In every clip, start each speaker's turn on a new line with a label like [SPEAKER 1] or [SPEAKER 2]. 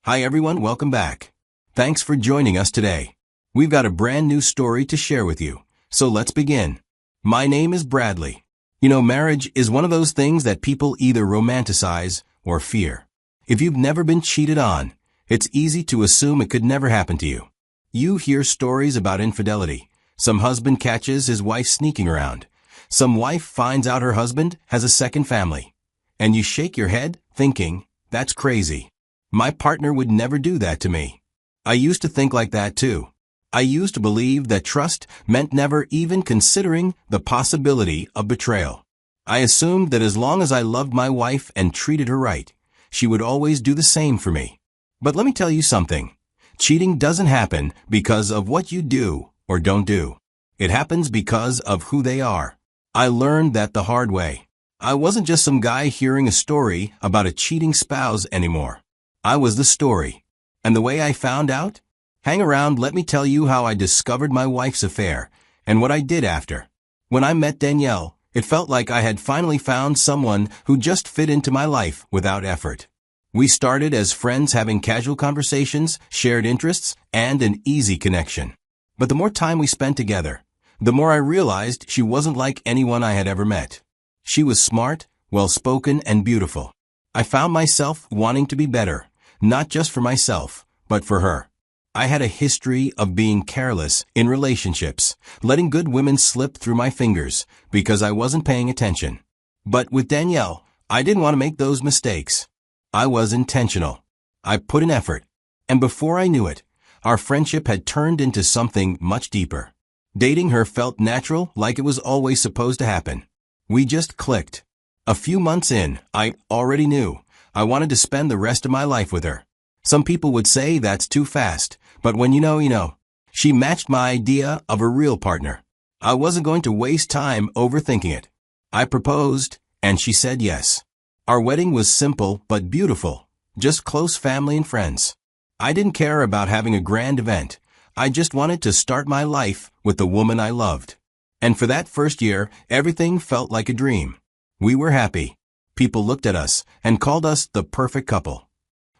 [SPEAKER 1] Hi everyone, welcome back. Thanks for joining us today. We've got a brand new story to share with you, so let's begin. My name is Bradley. Marriage is one of those things that people either romanticize or fear. If you've never been cheated on, it's easy to assume it could never happen to you. You hear stories about infidelity. Some husband catches his wife sneaking around. Some wife finds out her husband has a second family. And you shake your head, thinking, that's crazy. My partner would never do that to me. I used to think like that too. I used to believe that trust meant never even considering the possibility of betrayal. I assumed that as long as I loved my wife and treated her right, she would always do the same for me. But let me tell you something. Cheating doesn't happen because of what you do or don't do. It happens because of who they are. I learned that the hard way. I wasn't just some guy hearing a story about a cheating spouse anymore. I was the story. And the way I found out? Hang around, let me tell you how I discovered my wife's affair and what I did after. When I met Danielle, it felt like I had finally found someone who just fit into my life without effort. We started as friends, having casual conversations, shared interests, and an easy connection. But the more time we spent together, the more I realized she wasn't like anyone I had ever met. She was smart, well-spoken, and beautiful. I found myself wanting to be better, not just for myself, but for her. I had a history of being careless in relationships, letting good women slip through my fingers because I wasn't paying attention. But with Danielle, I didn't want to make those mistakes. I was intentional. I put in effort. And before I knew it, our friendship had turned into something much deeper. Dating her felt natural, like it was always supposed to happen. We just clicked. A few months in, I already knew I wanted to spend the rest of my life with her. Some people would say that's too fast, but when you know. She matched my idea of a real partner. I wasn't going to waste time overthinking it. I proposed, and she said yes. Our wedding was simple but beautiful, just close family and friends. I didn't care about having a grand event. I just wanted to start my life with the woman I loved. And for that first year, everything felt like a dream. We were happy. People looked at us and called us the perfect couple.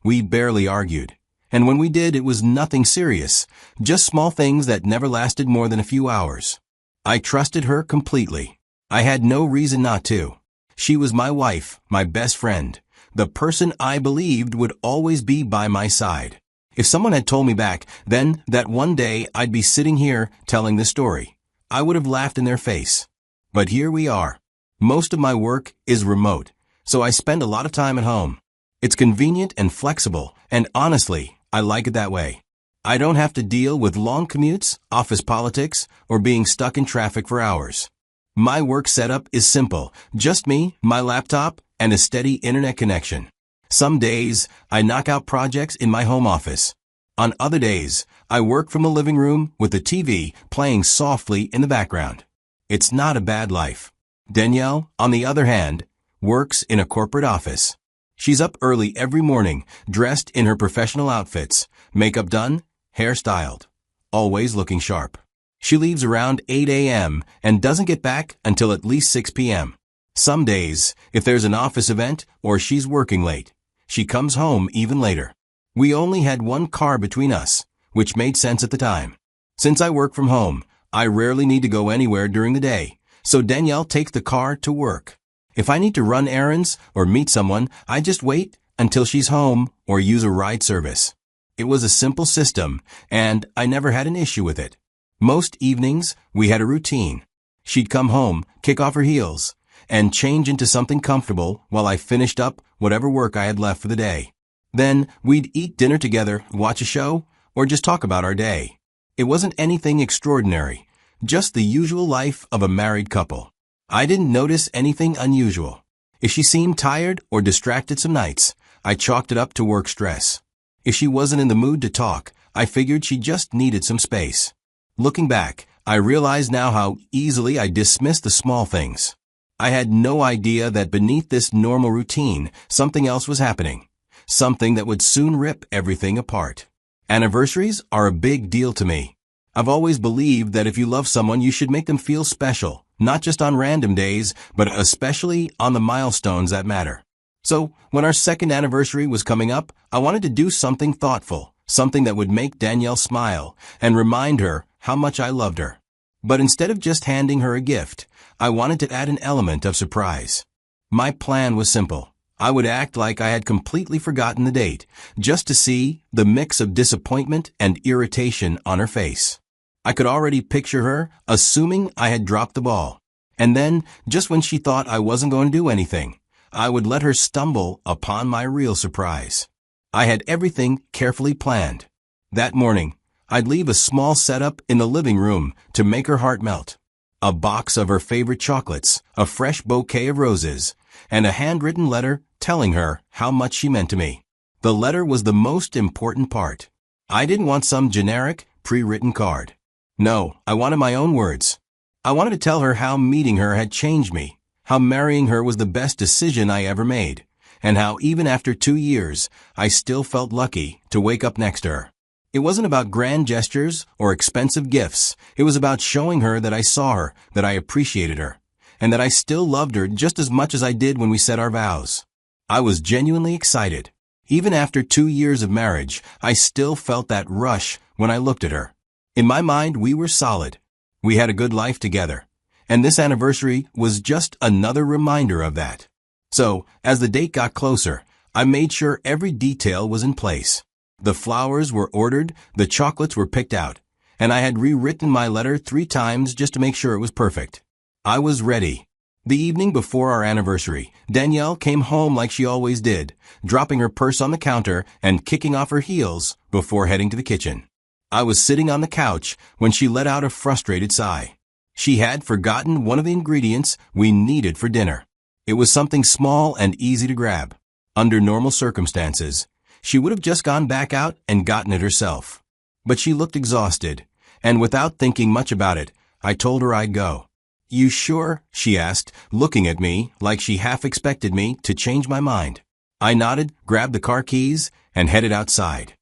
[SPEAKER 1] We barely argued. And when we did, it was nothing serious, just small things that never lasted more than a few hours. I trusted her completely. I had no reason not to. She was my wife, my best friend, the person I believed would always be by my side. If someone had told me back then that one day I'd be sitting here telling this story, I would have laughed in their face. But here we are. Most of my work is remote, so I spend a lot of time at home. It's convenient and flexible, and honestly, I like it that way. I don't have to deal with long commutes, office politics, or being stuck in traffic for hours. My work setup is simple, just me, my laptop, and a steady internet connection. Some days, I knock out projects in my home office. On other days, I work from the living room with the TV playing softly in the background. It's not a bad life. Danielle, on the other hand, works in a corporate office. She's up early every morning, dressed in her professional outfits, makeup done, hair styled, always looking sharp. She leaves around 8 a.m. and doesn't get back until at least 6 p.m. Some days, if there's an office event or she's working late, she comes home even later. We only had one car between us, which made sense at the time. Since I work from home, I rarely need to go anywhere during the day. So Danielle takes the car to work. If I need to run errands or meet someone, I just wait until she's home or use a ride service. It was a simple system, and I never had an issue with it. Most evenings, we had a routine. She'd come home, kick off her heels, and change into something comfortable while I finished up whatever work I had left for the day. Then we'd eat dinner together, watch a show, or just talk about our day. It wasn't anything extraordinary. Just the usual life of a married couple. I didn't notice anything unusual. If she seemed tired or distracted some nights, I chalked it up to work stress. If she wasn't in the mood to talk, I figured she just needed some space. Looking back, I realize now how easily I dismissed the small things. I had no idea that beneath this normal routine, something else was happening. Something that would soon rip everything apart. Anniversaries are a big deal to me. I've always believed that if you love someone, you should make them feel special, not just on random days, but especially on the milestones that matter. So, when our second anniversary was coming up, I wanted to do something thoughtful, something that would make Danielle smile and remind her how much I loved her. But instead of just handing her a gift, I wanted to add an element of surprise. My plan was simple. I would act like I had completely forgotten the date, just to see the mix of disappointment and irritation on her face. I could already picture her assuming I had dropped the ball. And then, just when she thought I wasn't going to do anything, I would let her stumble upon my real surprise. I had everything carefully planned. That morning, I'd leave a small setup in the living room to make her heart melt. A box of her favorite chocolates, a fresh bouquet of roses, and a handwritten letter telling her how much she meant to me. The letter was the most important part. I didn't want some generic, pre-written card. No, I wanted my own words. I wanted to tell her how meeting her had changed me, how marrying her was the best decision I ever made, and how even after 2 years, I still felt lucky to wake up next to her. It wasn't about grand gestures or expensive gifts. It was about showing her that I saw her, that I appreciated her, and that I still loved her just as much as I did when we said our vows. I was genuinely excited. Even after 2 years of marriage, I still felt that rush when I looked at her. In my mind, we were solid. We had a good life together. And this anniversary was just another reminder of that. So, as the date got closer, I made sure every detail was in place. The flowers were ordered, the chocolates were picked out, and I had rewritten my letter 3 times just to make sure it was perfect. I was ready. The evening before our anniversary, Danielle came home like she always did, dropping her purse on the counter and kicking off her heels before heading to the kitchen. I was sitting on the couch when she let out a frustrated sigh. She had forgotten one of the ingredients we needed for dinner. It was something small and easy to grab. Under normal circumstances, she would have just gone back out and gotten it herself. But she looked exhausted, and without thinking much about it, I told her I'd go. "You sure?" she asked, looking at me like she half expected me to change my mind. I nodded, grabbed the car keys, and headed outside.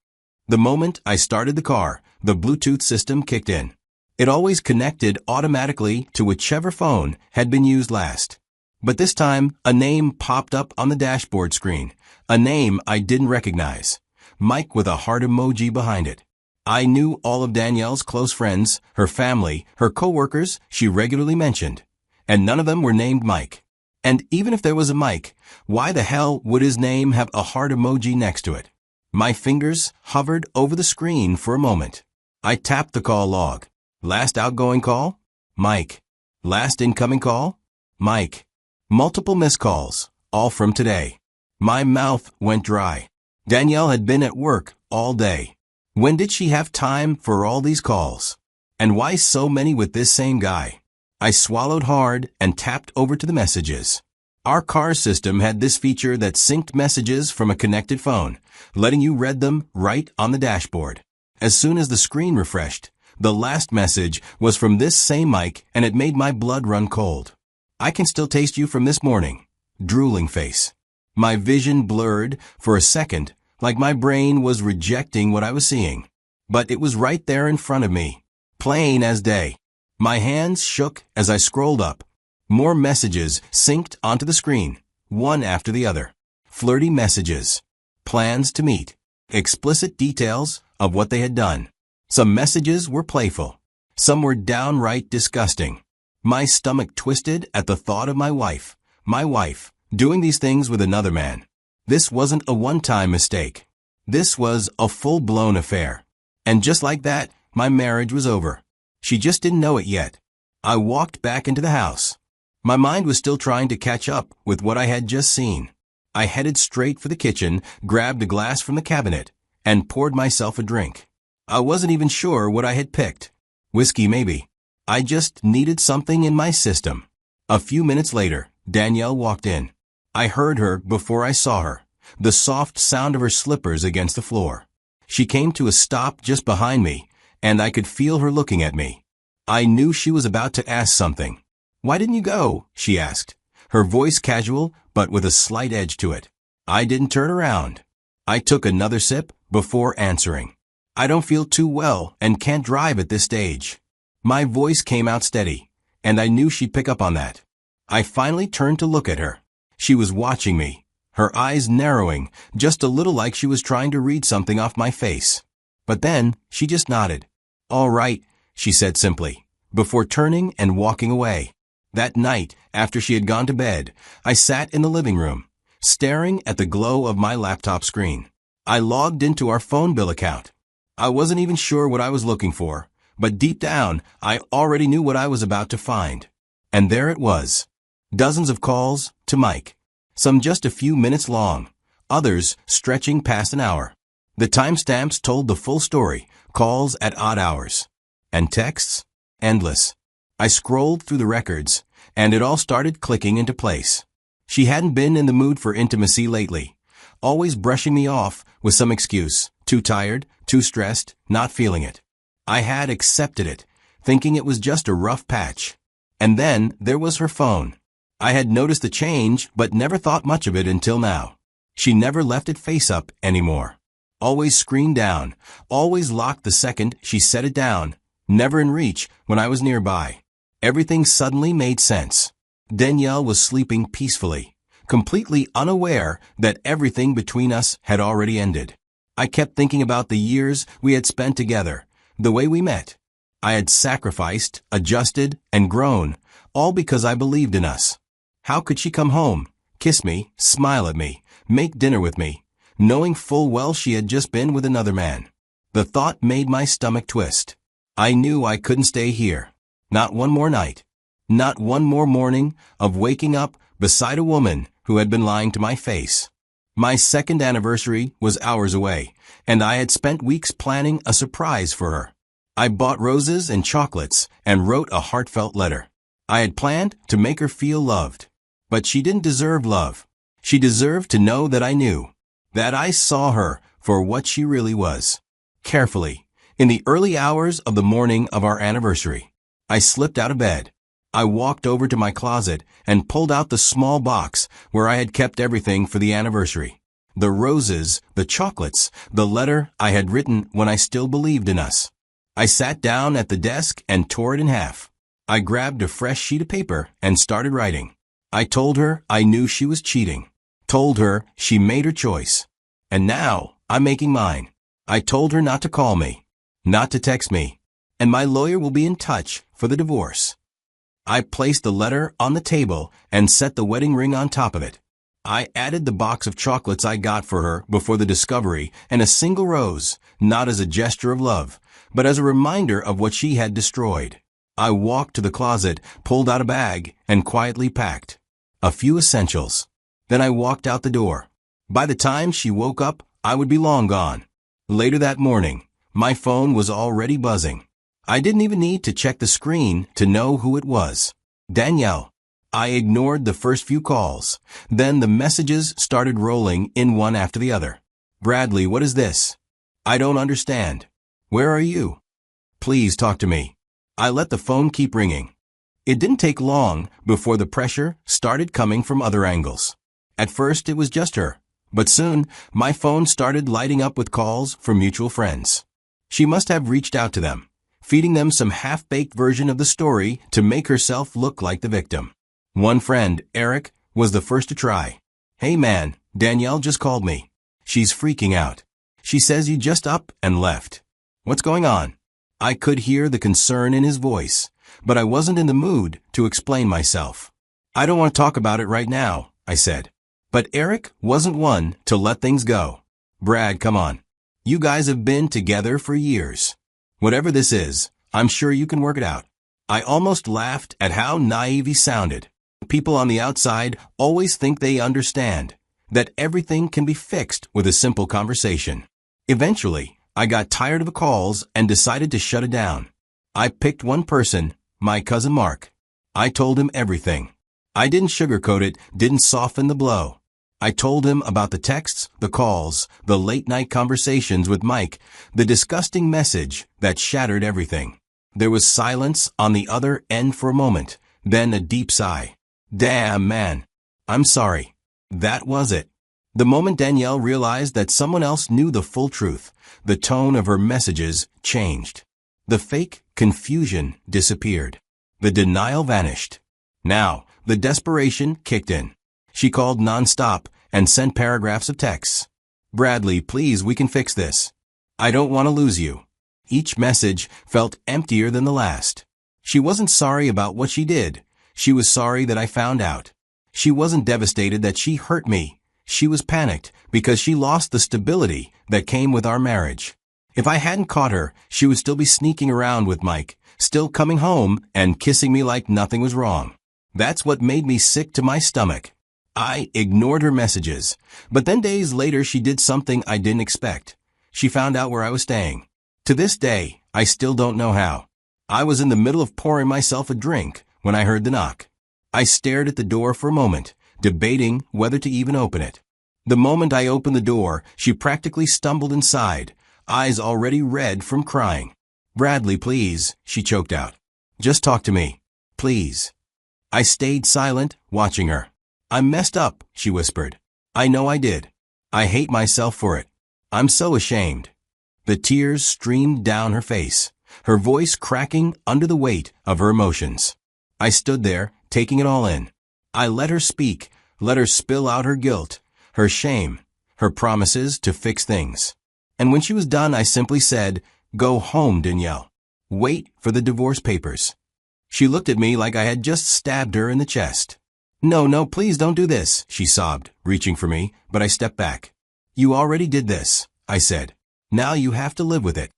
[SPEAKER 1] The moment I started the car, the Bluetooth system kicked in. It always connected automatically to whichever phone had been used last. But this time, a name popped up on the dashboard screen, a name I didn't recognize. Mike with a heart emoji behind it. I knew all of Danielle's close friends, her family, her coworkers she regularly mentioned, and none of them were named Mike. And even if there was a Mike, why the hell would his name have a heart emoji next to it? My fingers hovered over the screen for a moment. I tapped the call log. Last outgoing call? Mike. Last incoming call? Mike. Multiple missed calls, all from today. My mouth went dry. Danielle had been at work all day. When did she have time for all these calls? And why so many with this same guy? I swallowed hard and tapped over to the messages. Our car system had this feature that synced messages from a connected phone, letting you read them right on the dashboard. As soon as the screen refreshed, the last message was from this same Mike, and it made my blood run cold. "I can still taste you from this morning." Drooling face. My vision blurred for a second, like my brain was rejecting what I was seeing. But it was right there in front of me, plain as day. My hands shook as I scrolled up. More messages synced onto the screen, one after the other. Flirty messages. Plans to meet. Explicit details of what they had done. Some messages were playful. Some were downright disgusting. My stomach twisted at the thought of my wife, doing these things with another man. This wasn't a one-time mistake. This was a full-blown affair. And just like that, my marriage was over. She just didn't know it yet. I walked back into the house. My mind was still trying to catch up with what I had just seen. I headed straight for the kitchen, grabbed a glass from the cabinet, and poured myself a drink. I wasn't even sure what I had picked. Whiskey, maybe. I just needed something in my system. A few minutes later, Danielle walked in. I heard her before I saw her, the soft sound of her slippers against the floor. She came to a stop just behind me, and I could feel her looking at me. I knew she was about to ask something. "Why didn't you go?" she asked, her voice casual but with a slight edge to it. I didn't turn around. I took another sip before answering. "I don't feel too well and can't drive at this stage." My voice came out steady, and I knew she'd pick up on that. I finally turned to look at her. She was watching me, her eyes narrowing, just a little like she was trying to read something off my face. But then, she just nodded. "All right," she said simply, before turning and walking away. That night, after she had gone to bed, I sat in the living room, staring at the glow of my laptop screen. I logged into our phone bill account. I wasn't even sure what I was looking for, but deep down, I already knew what I was about to find. And there it was. Dozens of calls to Mike. Some just a few minutes long, others stretching past an hour. The timestamps told the full story, calls at odd hours. And texts? Endless. I scrolled through the records, and it all started clicking into place. She hadn't been in the mood for intimacy lately, always brushing me off with some excuse, too tired, too stressed, not feeling it. I had accepted it, thinking it was just a rough patch. And then there was her phone. I had noticed the change, but never thought much of it until now. She never left it face up anymore. Always screen down, always locked the second she set it down, never in reach when I was nearby. Everything suddenly made sense. Danielle was sleeping peacefully, completely unaware that everything between us had already ended. I kept thinking about the years we had spent together, the way we met. I had sacrificed, adjusted, and grown, all because I believed in us. How could she come home, kiss me, smile at me, make dinner with me, knowing full well she had just been with another man? The thought made my stomach twist. I knew I couldn't stay here. Not one more night. Not one more morning of waking up beside a woman who had been lying to my face. My second anniversary was hours away, and I had spent weeks planning a surprise for her. I bought roses and chocolates and wrote a heartfelt letter. I had planned to make her feel loved. But she didn't deserve love. She deserved to know that I knew, that I saw her for what she really was. Carefully, in the early hours of the morning of our anniversary, I slipped out of bed. I walked over to my closet and pulled out the small box where I had kept everything for the anniversary. The roses, the chocolates, the letter I had written when I still believed in us. I sat down at the desk and tore it in half. I grabbed a fresh sheet of paper and started writing. I told her I knew she was cheating. Told her she made her choice. And now I'm making mine. I told her not to call me, not to text me, and my lawyer will be in touch for the divorce. I placed the letter on the table and set the wedding ring on top of it. I added the box of chocolates I got for her before the discovery and a single rose, not as a gesture of love, but as a reminder of what she had destroyed. I walked to the closet, pulled out a bag, and quietly packed a few essentials. Then I walked out the door. By the time she woke up, I would be long gone. Later that morning, my phone was already buzzing. I didn't even need to check the screen to know who it was. Danielle. I ignored the first few calls. Then the messages started rolling in one after the other. Bradley, what is this? I don't understand. Where are you? Please talk to me. I let the phone keep ringing. It didn't take long before the pressure started coming from other angles. At first, it was just her, but soon my phone started lighting up with calls from mutual friends. She must have reached out to them, feeding them some half-baked version of the story to make herself look like the victim. One friend, Eric, was the first to try. Hey man, Danielle just called me. She's freaking out. She says you just up and left. What's going on? I could hear the concern in his voice, but I wasn't in the mood to explain myself. I don't want to talk about it right now, I said. But Eric wasn't one to let things go. Brad, come on. You guys have been together for years. Whatever this is, I'm sure you can work it out. I almost laughed at how naive he sounded. People on the outside always think they understand, that everything can be fixed with a simple conversation. Eventually, I got tired of the calls and decided to shut it down. I picked one person, my cousin Mark. I told him everything. I didn't sugarcoat it, didn't soften the blow. I told him about the texts, the calls, the late-night conversations with Mike, the disgusting message that shattered everything. There was silence on the other end for a moment, then a deep sigh. Damn, man. I'm sorry. That was it. The moment Danielle realized that someone else knew the full truth, the tone of her messages changed. The fake confusion disappeared. The denial vanished. Now, the desperation kicked in. She called nonstop, and sent paragraphs of texts. Bradley, please, we can fix this. I don't want to lose you. Each message felt emptier than the last. She wasn't sorry about what she did. She was sorry that I found out. She wasn't devastated that she hurt me. She was panicked because she lost the stability that came with our marriage. If I hadn't caught her, she would still be sneaking around with Mike, still coming home and kissing me like nothing was wrong. That's what made me sick to my stomach. I ignored her messages, but then days later she did something I didn't expect. She found out where I was staying. To this day, I still don't know how. I was in the middle of pouring myself a drink when I heard the knock. I stared at the door for a moment, debating whether to even open it. The moment I opened the door, she practically stumbled inside, eyes already red from crying. Bradley, please, she choked out. Just talk to me, please. I stayed silent, watching her. I messed up, she whispered. I know I did. I hate myself for it. I'm so ashamed. The tears streamed down her face, her voice cracking under the weight of her emotions. I stood there, taking it all in. I let her speak, let her spill out her guilt, her shame, her promises to fix things. And when she was done, I simply said, "Go home, Danielle. Wait for the divorce papers." She looked at me like I had just stabbed her in the chest. No, please don't do this," she sobbed, reaching for me, but I stepped back. "You already did this," I said. "Now you have to live with it."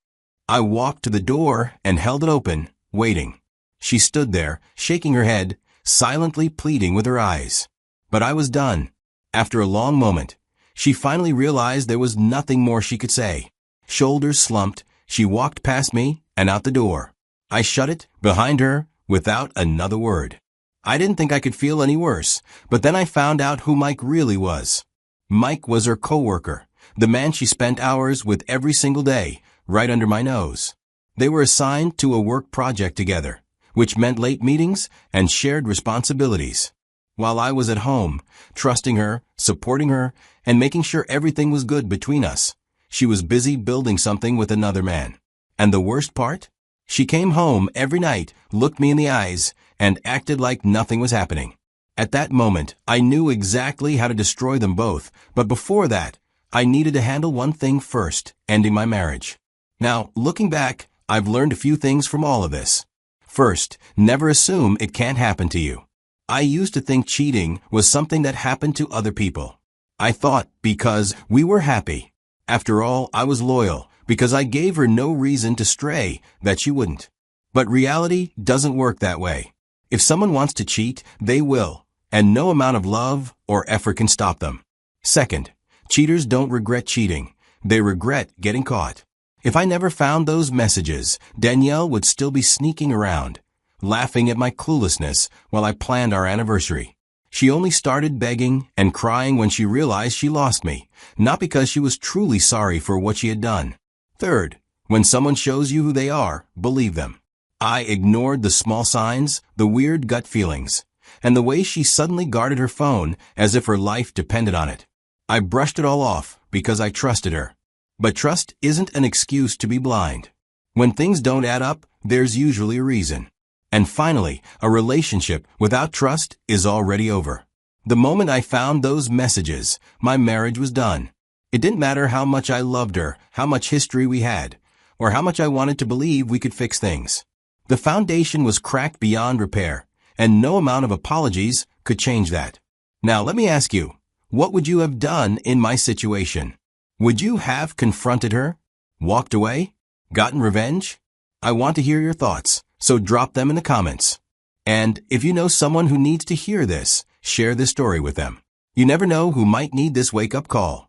[SPEAKER 1] I walked to the door and held it open, waiting. She stood there, shaking her head, silently pleading with her eyes. But I was done. After a long moment, she finally realized there was nothing more she could say. Shoulders slumped, she walked past me and out the door. I shut it behind her without another word. I didn't think I could feel any worse, but then I found out who Mike really was. Mike was her coworker, the man she spent hours with every single day, right under my nose. They were assigned to a work project together, which meant late meetings and shared responsibilities. While I was at home, trusting her, supporting her, and making sure everything was good between us, she was busy building something with another man. And the worst part? She came home every night, looked me in the eyes, and acted like nothing was happening. At that moment, I knew exactly how to destroy them both, but before that, I needed to handle one thing first, ending my marriage. Now, looking back, I've learned a few things from all of this. First, never assume it can't happen to you. I used to think cheating was something that happened to other people. I thought because we were happy. After all, I was loyal, because I gave her no reason to stray, that she wouldn't. But reality doesn't work that way. If someone wants to cheat, they will, and no amount of love or effort can stop them. Second, cheaters don't regret cheating. They regret getting caught. If I never found those messages, Danielle would still be sneaking around, laughing at my cluelessness while I planned our anniversary. She only started begging and crying when she realized she lost me, not because she was truly sorry for what she had done. Third, when someone shows you who they are, believe them. I ignored the small signs, the weird gut feelings, and the way she suddenly guarded her phone as if her life depended on it. I brushed it all off because I trusted her. But trust isn't an excuse to be blind. When things don't add up, there's usually a reason. And finally, a relationship without trust is already over. The moment I found those messages, my marriage was done. It didn't matter how much I loved her, how much history we had, or how much I wanted to believe we could fix things. The foundation was cracked beyond repair, and no amount of apologies could change that. Now let me ask you, what would you have done in my situation? Would you have confronted her? Walked away? Gotten revenge? I want to hear your thoughts, so drop them in the comments. And if you know someone who needs to hear this, share this story with them. You never know who might need this wake-up call.